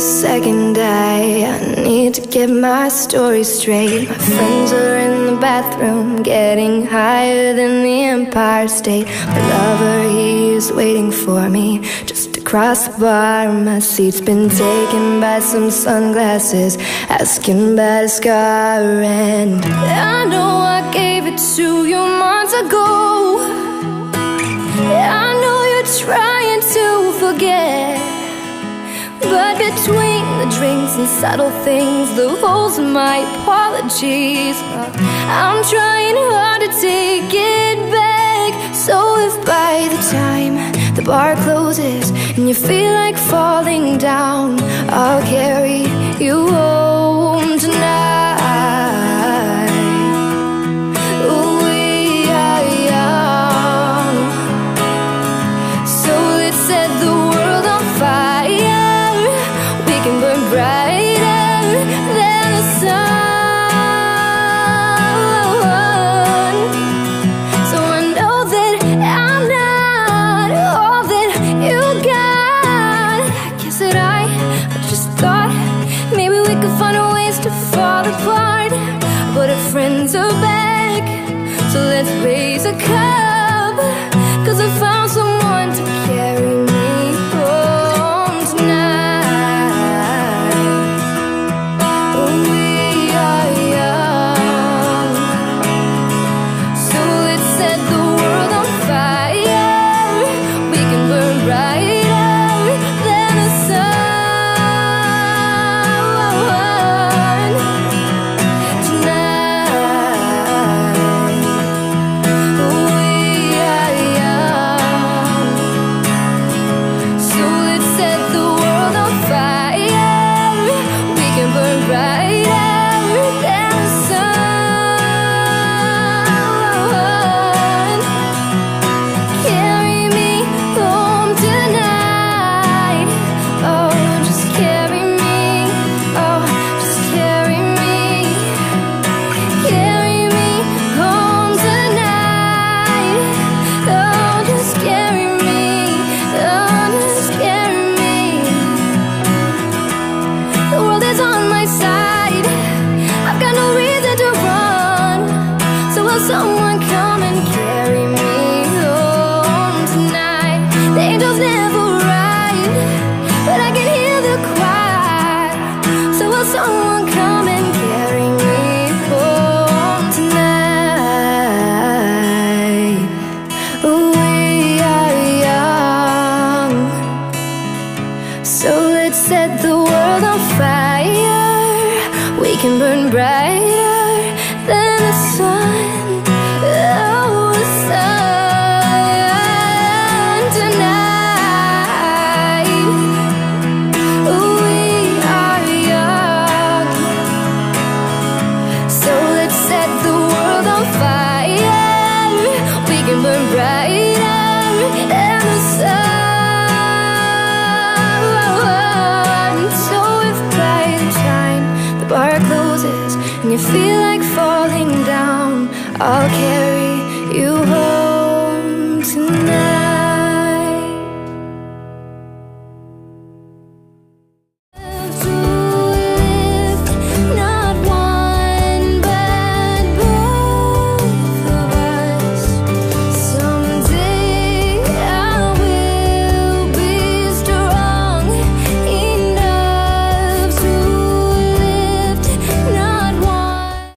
second eye. I need to get my story straight. My friends are in the bathroom, getting higher than the Empire State. My lover, he's waiting for me just across the bar. My seat's been taken by some sunglasses, asking about a scar. And I know I gave it to you months ago. I know you're trying to forget, but between the drinks and subtle things, the holes in my apologies, I'm trying hard to take it back. So if by the time the bar closes and you feel like falling down, I'll carry you home tonight. We are young, so let's set the world on fire. We can burn brighter than the sun. So I know that I'm not all that you got. I guess that I just thought maybe we could find ways to fall apart, but our friends are back, so let's raise a cup, 'cause I found someone to carry me home tonight. We are young, so let's set the world on fire. We can burn brighter than the sun tonight. We are young, so let's set the world on fire. We can burn brighter than the sun. Carry me home tonight. Oh, just carry me. Oh, just carry me. Carry me home tonight. Oh, just carry me. Oh, just carry me. The world is on my side. I've got no reason to run. So will someone come and carry me home tonight? The angels never ride, but I can hear the choir. So will someone come and carry me home tonight? We are young, so let's set the world on fire. We can burn brighter than the sun. Oh, the sun tonight. We are young, so let's set the world on fire. We can burn brighter than the sun. So if by the time the bar closes and you feel like falling down, I'll carry